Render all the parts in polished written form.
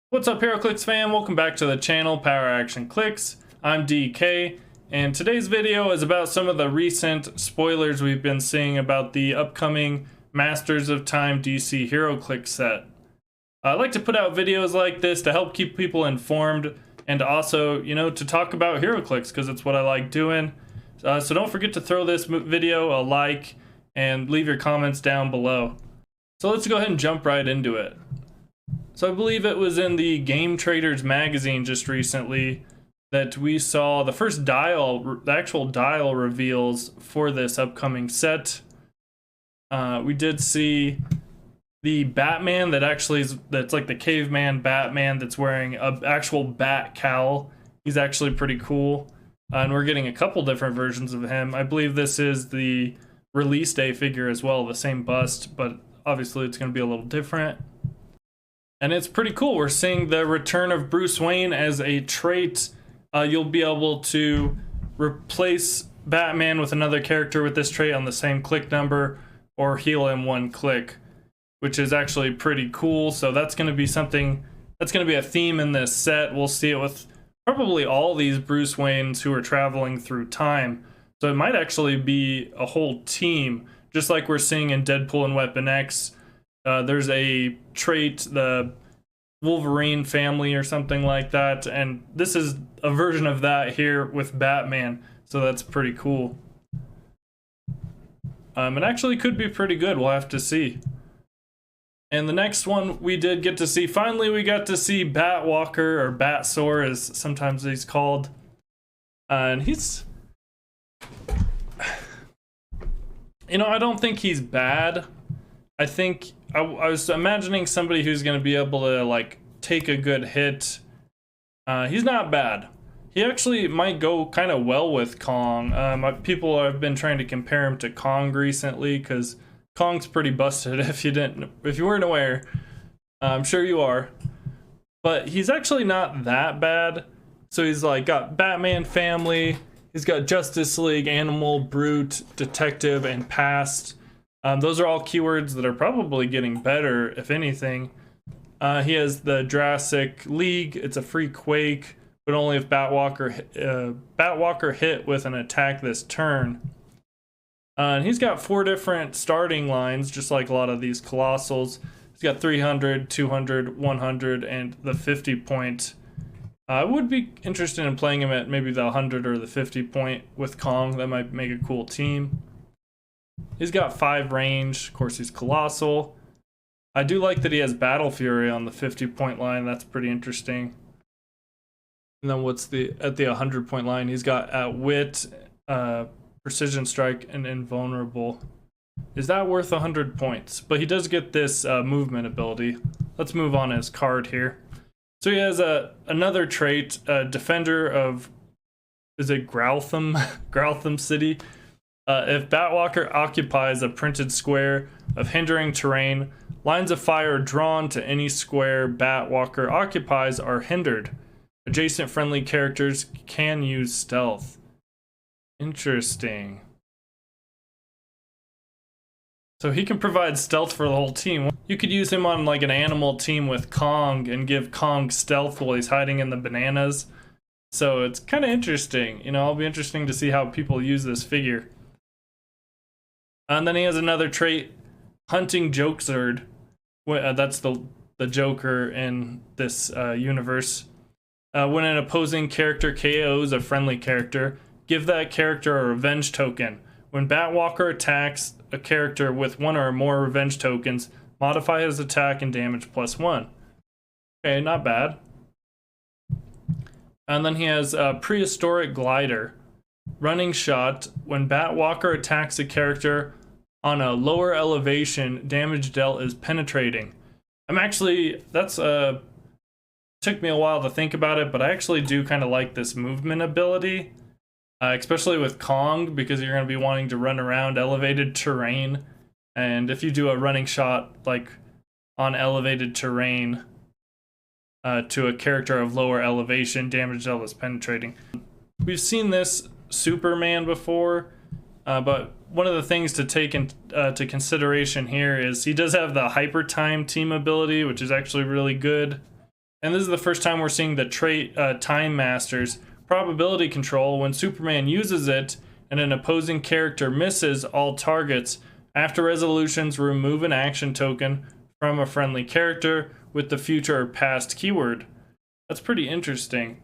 What's up, Heroclix fam? Welcome back to the channel, Power Action Clicks. I'm DK, and today's video is about some of the recent spoilers we've been seeing about the upcoming Masters of Time DC Heroclix set. I like to put out videos like this to help keep people informed and also, to talk about Heroclix because it's what I like doing. So don't forget to throw this video a like and leave your comments down below. So let's go ahead and jump right into it. So I believe it was in the Game Traders magazine just recently that we saw the first the actual dial reveals for this upcoming set. We did see the Batman that's like the caveman Batman that's wearing an actual bat cowl. He's actually pretty cool. And we're getting a couple different versions of him. I believe this is the release day figure as well, the same bust, but obviously it's going to be a little different. And it's pretty cool. We're seeing the return of Bruce Wayne as a trait. You'll be able to replace Batman with another character with this trait on the same click number or heal him one click, which is actually pretty cool. So that's going to be something, that's going to be a theme in this set. We'll see it with probably all these Bruce Waynes who are traveling through time. So it might actually be a whole team, just like we're seeing in Deadpool and Weapon X. There's a trait, the Wolverine family or something like that, and this is a version of that here with Batman, so that's pretty cool. It actually could be pretty good, we'll have to see. And the next one we did get to see, finally we got to see Batwalker, or Batsaur as sometimes he's called. And he's... I don't think he's bad. I think I was imagining somebody who's going to be able to like take a good hit. He's not bad. He actually might go kind of well with Kong. People have been trying to compare him to Kong recently because Kong's pretty busted. If you weren't aware, I'm sure you are. But he's actually not that bad. So he's like got Batman family. He's got Justice League, Animal, Brute, Detective, and Past. Those are all keywords that are probably getting better, if anything. He has the Jurassic League. It's a free Quake, but only if Batwalker hit with an attack this turn. And he's got 4 different starting lines, just like a lot of these Colossals. He's got 300, 200, 100, and the 50 point. I would be interested in playing him at maybe the 100 or the 50 point with Kong. That might make a cool team. He's got 5 range. Of course, he's colossal. I do like that he has Battle Fury on the 50 point line. That's pretty interesting. And then at the 100 point line, he's got Wit, Precision Strike, and Invulnerable. Is that worth 100 points? But he does get this movement ability. Let's move on his card here. So he has another trait, Defender of, is it Growtham? Growtham City. If Batwalker occupies a printed square of hindering terrain, lines of fire drawn to any square Batwalker occupies are hindered. Adjacent friendly characters can use stealth. Interesting. So he can provide stealth for the whole team. You could use him on like an animal team with Kong and give Kong stealth while he's hiding in the bananas. So it's kind of interesting. It'll be interesting to see how people use this figure. And then he has another trait, Hunting Jokesard. That's the Joker in this universe. When an opposing character KOs a friendly character, give that character a revenge token. When Batwalker attacks a character with 1 or more revenge tokens, modify his attack and damage +1. Okay, not bad. And then he has a Prehistoric Glider. Running shot. When Batwalker attacks a character on a lower elevation, damage dealt is penetrating. Took me a while to think about it, but I actually do kind of like this movement ability, especially with Kong, because you're going to be wanting to run around elevated terrain. And if you do a running shot like on elevated terrain to a character of lower elevation, damage dealt is penetrating. We've seen this Superman before, but one of the things to take into consideration here is he does have the Hyper Time team ability, which is actually really good. And this is the first time we're seeing the trait Time Master's probability control. When Superman uses it and an opposing character misses all targets, after resolutions, remove an action token from a friendly character with the future or past keyword. That's pretty interesting.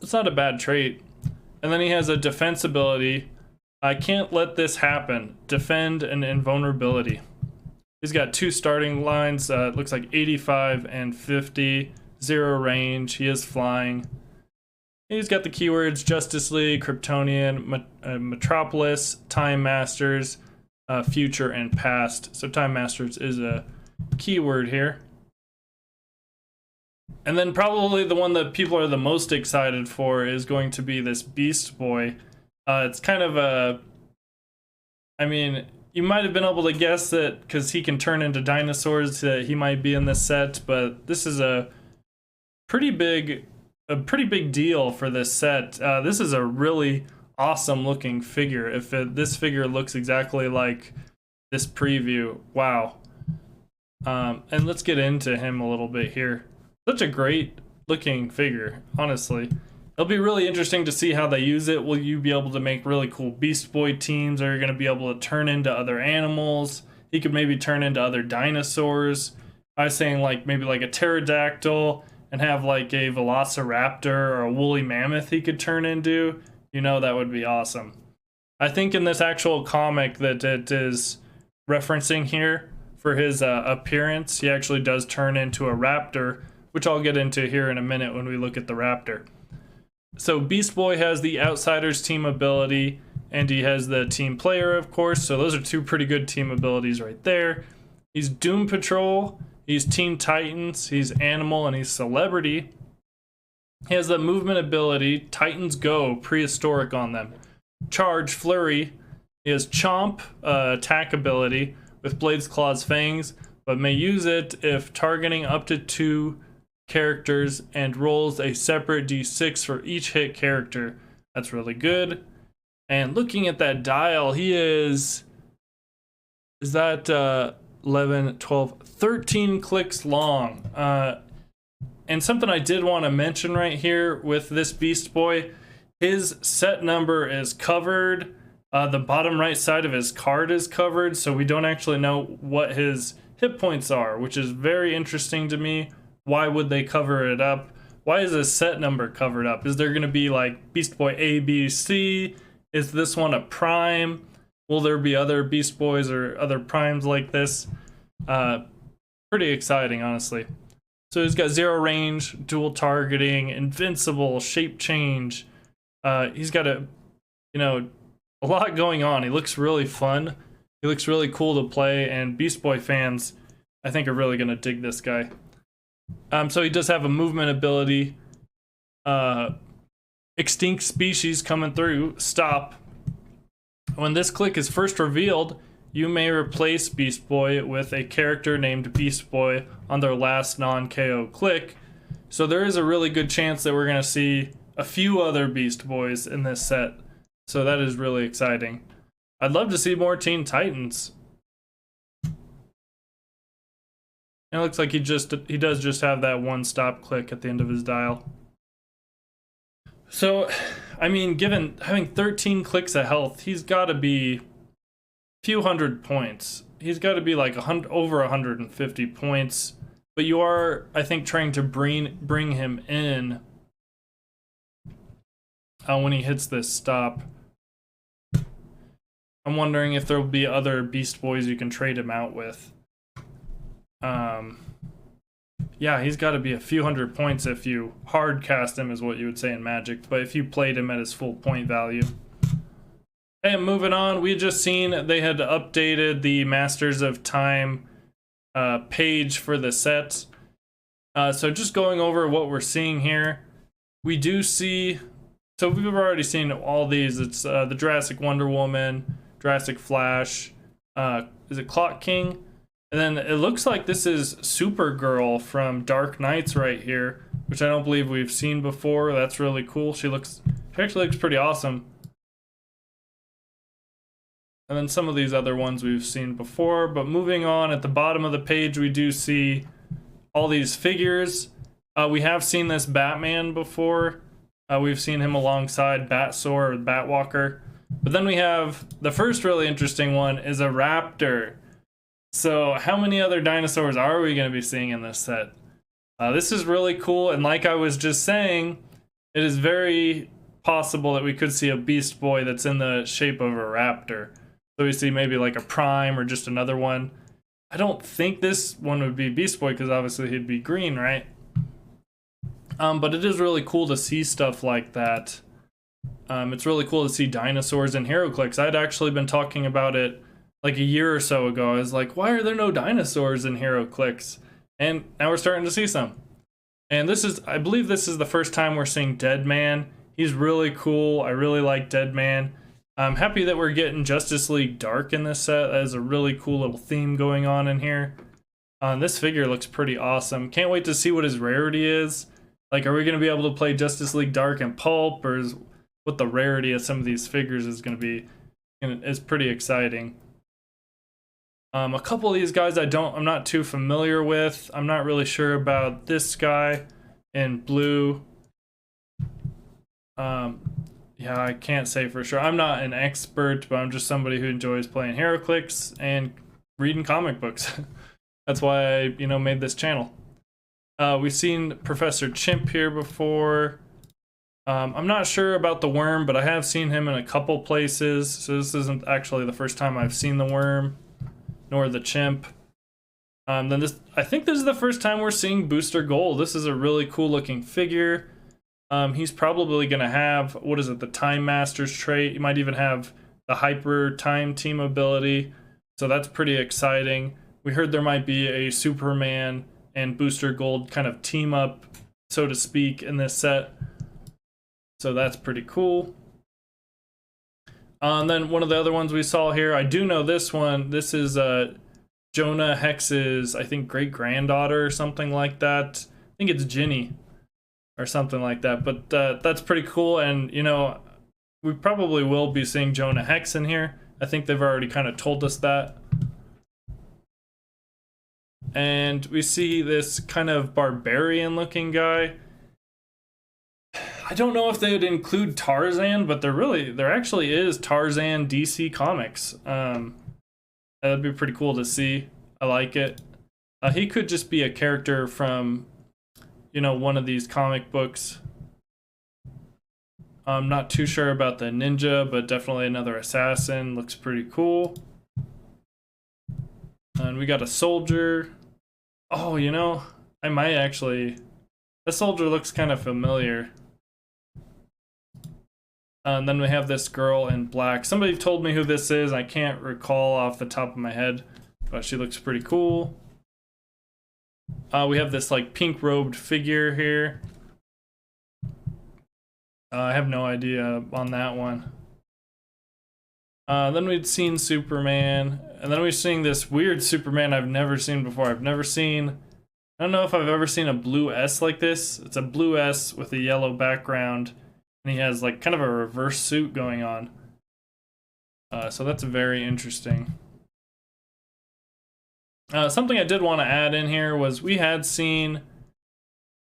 It's not a bad trait. And then he has a defense ability. I can't let this happen. Defend an invulnerability. He's got 2 starting lines. It looks like 85 and 50. 0 range. He is flying. He's got the keywords Justice League, Kryptonian, Metropolis, Time Masters, future, and past. So Time Masters is a keyword here. And then probably the one that people are the most excited for is going to be this Beast Boy. It's kind of a... I mean, you might have been able to guess that because he can turn into dinosaurs that he might be in this set, but this is a pretty big deal for this set. This is a really awesome looking figure. If this figure looks exactly like this preview, wow. And let's get into him a little bit here. Such a great looking figure, honestly. It'll be really interesting to see how they use it. Will you be able to make really cool Beast Boy teams? Are you going to be able to turn into other animals? He could maybe turn into other dinosaurs. I was saying like maybe like a pterodactyl and have like a velociraptor or a woolly mammoth he could turn into. You know, that would be awesome. I think in this actual comic that it is referencing here for his appearance, he actually does turn into a raptor, which I'll get into here in a minute when we look at the raptor. So Beast Boy has the Outsiders team ability, and he has the Team Player, of course, so those are 2 pretty good team abilities right there. He's Doom Patrol, he's Teen Titans, he's Animal, and he's Celebrity. He has the movement ability, Titans Go, prehistoric on them. Charge, Flurry. He has Chomp, attack ability with Blades, Claws, Fangs, but may use it if targeting up to 2 characters and rolls a separate d6 for each hit character. That's really good. And looking at that dial, he is that 11, 12, 13 clicks long. And something I did want to mention right here with this Beast Boy, his set number is covered. The bottom right side of his card is covered, so we don't actually know what his hit points are, which is very interesting to me. Why would they cover it up? Why is his set number covered up? Is there going to be like Beast Boy A, B, C? Is this one a prime? Will there be other Beast Boys or other primes like this? Pretty exciting, honestly. So he's got 0 range, dual targeting, invincible, shape change. He's got a lot going on. He looks really fun. He looks really cool to play, and Beast Boy fans, I think, are really going to dig this guy. So he does have a movement ability. Extinct species coming through. Stop. When this click is first revealed, you may replace Beast Boy with a character named Beast Boy on their last non-KO click. So there is a really good chance that we're going to see a few other Beast Boys in this set. So that is really exciting. I'd love to see more Teen Titans. And it looks like he does just have that one stop click at the end of his dial. So, I mean, given having 13 clicks of health, he's got to be a few hundred points. He's got to be like over 150 points. But you are, I think, trying to bring him in when he hits this stop. I'm wondering if there will be other Beast Boys you can trade him out with. Yeah, he's got to be a few hundred points if you hard cast him, is what you would say in Magic, but if you played him at his full point value. And moving on, we had just seen they had updated the Masters of Time page for the set. So just going over what we're seeing here, we do see, so we've already seen all these. It's the Jurassic Wonder Woman, Jurassic Flash, is it Clock King? And then it looks like this is Supergirl from Dark Knights right here, which I don't believe we've seen before. That's really cool. She actually looks pretty awesome. And then some of these other ones we've seen before. But moving on, at the bottom of the page, we do see all these figures. We have seen this Batman before. We've seen him alongside Batsaur or Batwalker. But then we have the first really interesting one is a raptor. So how many other dinosaurs are we going to be seeing in this set? This is really cool, and like I was just saying, it is very possible that we could see a Beast Boy that's in the shape of a raptor. So we see maybe like a Prime or just another one. I don't think this one would be Beast Boy because obviously he'd be green, right? But it is really cool to see stuff like that. It's really cool to see dinosaurs in Heroclix. I'd actually been talking about it like a year or so ago. I was like, why are there no dinosaurs in Heroclix? And now we're starting to see some. And this is, I believe this is the first time we're seeing Dead Man. He's really cool. I really like Dead Man. I'm happy that we're getting Justice League Dark in this set. That is a really cool little theme going on in here. This figure looks pretty awesome. Can't wait to see what his rarity is. Like, are we going to be able to play Justice League Dark and Pulp, or is what the rarity of some of these figures is going to be? And it's pretty exciting. A couple of these guys I'm not too familiar with. I'm not really sure about this guy in blue. Yeah, I can't say for sure. I'm not an expert, but I'm just somebody who enjoys playing Heroclix and reading comic books. That's why I, made this channel. We've seen Professor Chimp here before. I'm not sure about the worm, but I have seen him in a couple places. So this isn't actually the first time I've seen the worm, nor the chimp. I think this is the first time we're seeing Booster Gold. This is a really cool looking figure. He's probably going to have, the Time Masters trait. He might even have the Hyper Time Team ability. So that's pretty exciting. We heard there might be a Superman and Booster Gold kind of team up, so to speak, in this set. So that's pretty cool. And then one of the other ones we saw here, I do know this one. This is Jonah Hex's, I think, great-granddaughter or something like that. I think it's Ginny or something like that. But that's pretty cool. And, we probably will be seeing Jonah Hex in here. I think they've already kind of told us that. And we see this kind of barbarian-looking guy. I don't know if they would include Tarzan, but there actually is Tarzan DC Comics. That'd be pretty cool to see. I like it. He could just be a character from, one of these comic books. I'm not too sure about the ninja, but definitely another assassin. Looks pretty cool. And we got a soldier. Oh, I might actually... The soldier looks kind of familiar. And then we have this girl in black. Somebody told me who this is. I can't recall off the top of my head, but she looks pretty cool. We have this like pink robed figure here. I have no idea on that one. Then we'd seen Superman, and then we're seeing this weird Superman I've never seen before. I don't know if I've ever seen a blue S like this. It's a blue S with a yellow background, and he has like kind of a reverse suit going on. So that's very interesting. Something I did want to add in here was we had seen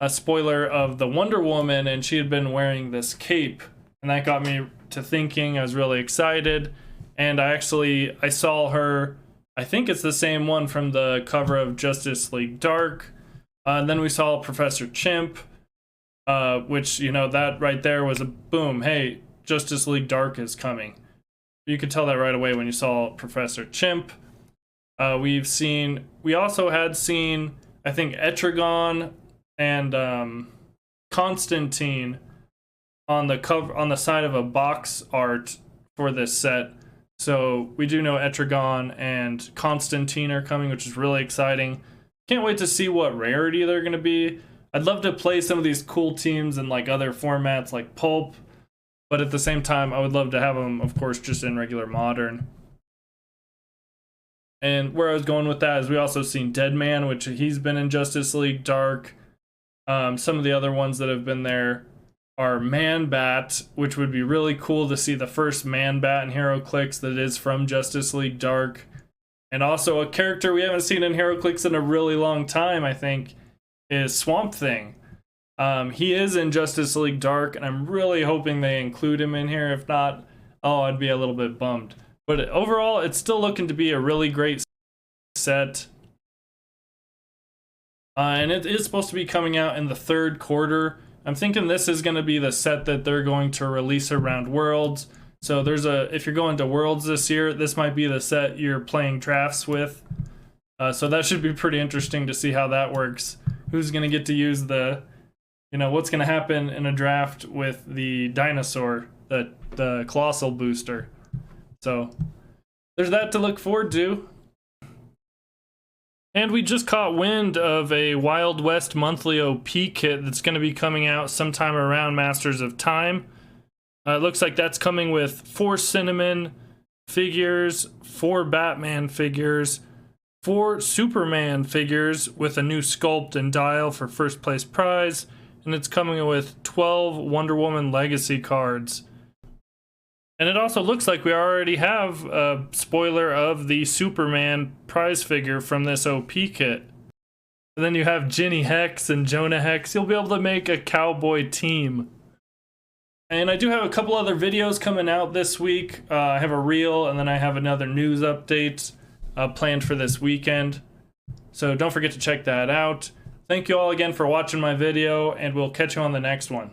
a spoiler of the Wonder Woman, and she had been wearing this cape, and that got me to thinking. I was really excited. And I saw her, I think it's the same one from the cover of Justice League Dark. And then we saw Professor Chimp, which, that right there was a boom. Hey, Justice League Dark is coming. You could tell that right away when you saw Professor Chimp. We also had seen, I think, Etrigan and Constantine on the cover, on the side of a box art for this set. So we do know Etrigan and Constantine are coming, which is really exciting. Can't wait to see what rarity they're going to be. I'd love to play some of these cool teams in like other formats like Pulp, but at the same time, I would love to have them, of course, just in regular Modern. And where I was going with that is we also seen Deadman, which he's been in Justice League Dark. Some of the other ones that have been there are Man-Bat, which would be really cool to see the first Man-Bat in Heroclix that is from Justice League Dark. And also a character we haven't seen in Heroclix in a really long time, I think. is Swamp Thing. He is in Justice League Dark, and I'm really hoping they include him in here. If not, oh, I'd be a little bit bummed. But overall, it's still looking to be a really great set. And it is supposed to be coming out in the 3rd quarter. I'm thinking this is going to be the set that they're going to release around Worlds. So if you're going to Worlds this year, this might be the set you're playing drafts with. So that should be pretty interesting to see how that works. Who's going to get to use what's going to happen in a draft with the dinosaur, the colossal booster. So there's that to look forward to. And we just caught wind of a Wild West monthly OP kit that's going to be coming out sometime around Masters of Time. It looks like that's coming with 4 Cinnamon figures, 4 Batman figures, 4 Superman figures with a new sculpt and dial for first place prize, and it's coming with 12 Wonder Woman Legacy cards. And it also looks like we already have a spoiler of the Superman prize figure from this OP kit. And then you have Ginny Hex and Jonah Hex. You'll be able to make a cowboy team. And I do have a couple other videos coming out this week. I have a reel, and then I have another news update planned for this weekend. So don't forget to check that out. Thank you all again for watching my video, and we'll catch you on the next one.